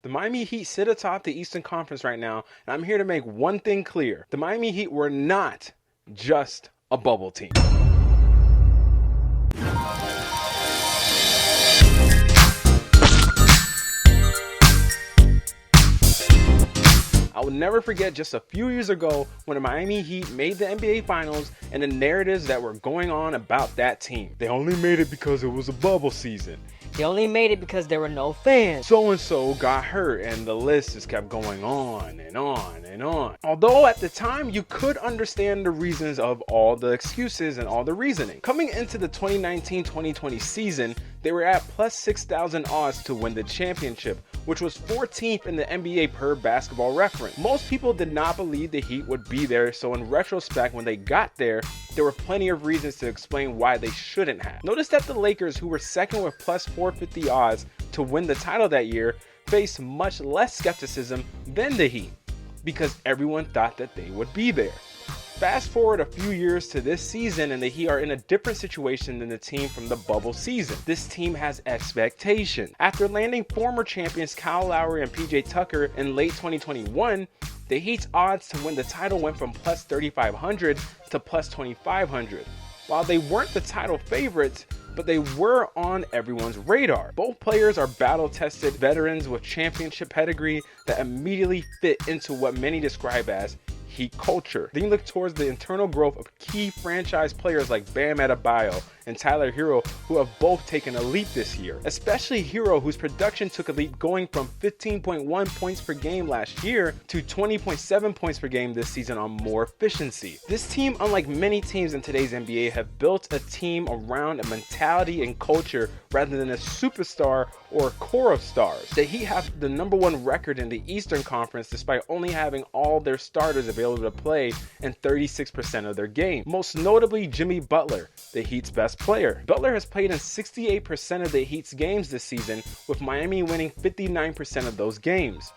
The Miami Heat sit atop the Eastern Conference right now, and I'm here to make one thing clear. The Miami Heat were not just a bubble team. I will never forget just a few years ago when the Miami Heat made the NBA Finals and the narratives that were going on about that team. They only made it because it was a bubble season. They only made it because there were no fans. So-and-so got hurt, and the list just kept going on and on and on. Although at the time, you could understand the reasons of all the excuses and all the reasoning. Coming into the 2019-2020 season, they were at plus 6,000 odds to win the championship, which was 14th in the NBA per Basketball Reference. Most people did not believe the Heat would be there, so in retrospect, when they got there were plenty of reasons to explain why they shouldn't have. Notice that the Lakers, who were second with plus 450 odds to win the title that year, faced much less skepticism than the Heat, because everyone thought that they would be there. Fast forward a few years to this season, and the Heat are in a different situation than the team from the bubble season. This team has expectation. After landing former champions Kyle Lowry and PJ Tucker in late 2021, the Heat's odds to win the title went from plus 3,500 to plus 2,500. While they weren't the title favorites, but they were on everyone's radar. Both players are battle-tested veterans with championship pedigree that immediately fit into what many describe as Heat culture. Then you look towards the internal growth of key franchise players like Bam Adebayo and Tyler Hero, who have both taken a leap this year. Especially Hero, whose production took a leap going from 15.1 points per game last year to 20.7 points per game this season on more efficiency. This team, unlike many teams in today's NBA, have built a team around a mentality and culture rather than a superstar or a core of stars. The Heat have the #1 record in the Eastern Conference despite only having all their starters available to play in 36% of their game. Most notably Jimmy Butler, the Heat's best player. Butler has played in 68% of the Heat's games this season, with Miami winning 59% of those games.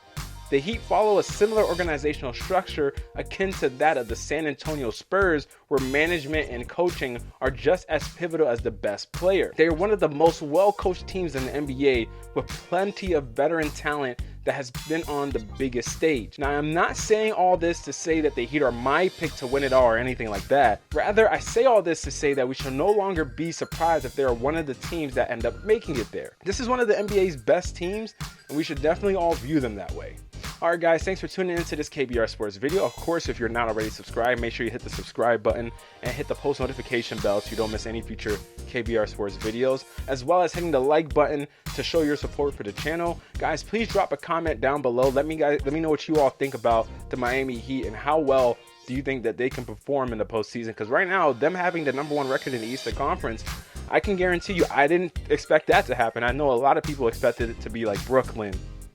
The Heat follow a similar organizational structure akin to that of the San Antonio Spurs, where management and coaching are just as pivotal as the best player. They are one of the most well-coached teams in the NBA, with plenty of veteran talent that has been on the biggest stage. Now, I'm not saying all this to say that the Heat are my pick to win it all or anything like that. Rather, I say all this to say that we shall no longer be surprised if they are one of the teams that end up making it there. This is one of the NBA's best teams, and we should definitely all view them that way. Alright guys, thanks for tuning into this KBR Sports video. Of course, if you're not already subscribed, make sure you hit the subscribe button and hit the post notification bell so you don't miss any future KBR Sports videos, as well as hitting the like button to show your support for the channel. Guys, please drop a comment down below. Let me know what you all think about the Miami Heat and how well do you think that they can perform in the postseason, because right now, them having the #1 record in the Eastern Conference, I can guarantee you I didn't expect that to happen. I know a lot of people expected it to be like Brooklyn,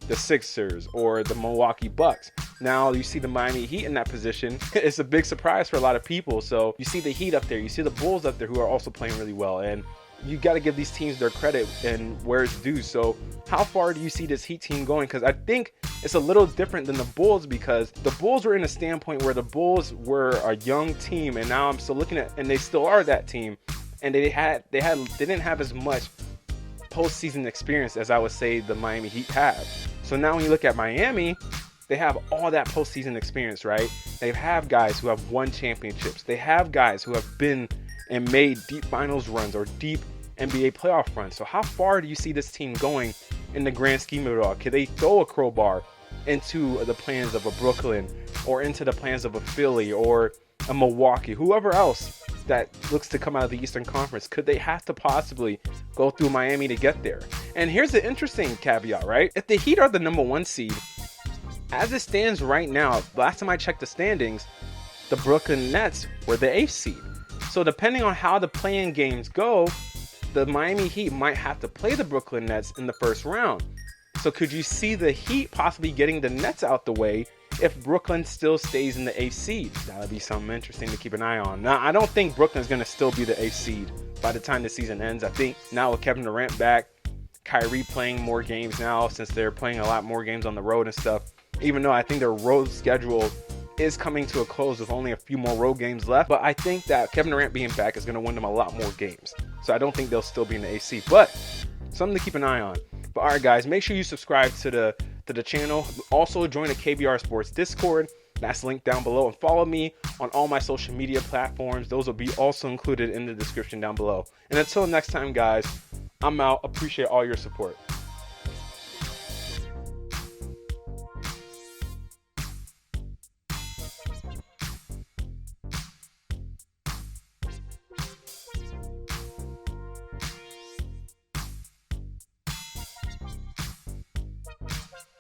the Sixers, or the Milwaukee Bucks. Now you see the Miami Heat in that position. It's a big surprise for a lot of people. So you see the Heat up there, you see the Bulls up there who are also playing really well, and you got to give these teams their credit and where it's due. So how far do you see this Heat team going? Because I think it's a little different than the Bulls, because the Bulls were in a standpoint where the Bulls were a young team, and now I'm still looking at, and they still are that team, and they didn't have as much postseason experience as I would say the Miami Heat have. So now when you look at Miami, they have all that postseason experience, right? They have guys who have won championships. They have guys who have been and made deep finals runs or deep NBA playoff runs. So how far do you see this team going in the grand scheme of it all? Can they throw a crowbar into the plans of a Brooklyn, or into the plans of a Philly or a Milwaukee, whoever else that looks to come out of the Eastern Conference? Could they have to possibly go through Miami to get there? And here's the interesting caveat, right? If the Heat are the #1 seed, as it stands right now, last time I checked the standings, the Brooklyn Nets were the 8th seed. So depending on how the play-in games go, the Miami Heat might have to play the Brooklyn Nets in the first round. So could you see the Heat possibly getting the Nets out the way if Brooklyn still stays in the 8th seed? That would be something interesting to keep an eye on. Now, I don't think Brooklyn's going to still be the 8th seed by the time the season ends. I think now with Kevin Durant back, Kyrie playing more games now, since they're playing a lot more games on the road and stuff, even though I think their road schedule is coming to a close with only a few more road games left. But I think that Kevin Durant being back is going to win them a lot more games. So I don't think they'll still be in the AC, but something to keep an eye on. But all right, guys, make sure you subscribe to to the channel. Also join the KBR Sports Discord. That's linked down below, and follow me on all my social media platforms. Those will be also included in the description down below. And until next time, guys, I'm out. Appreciate all your support.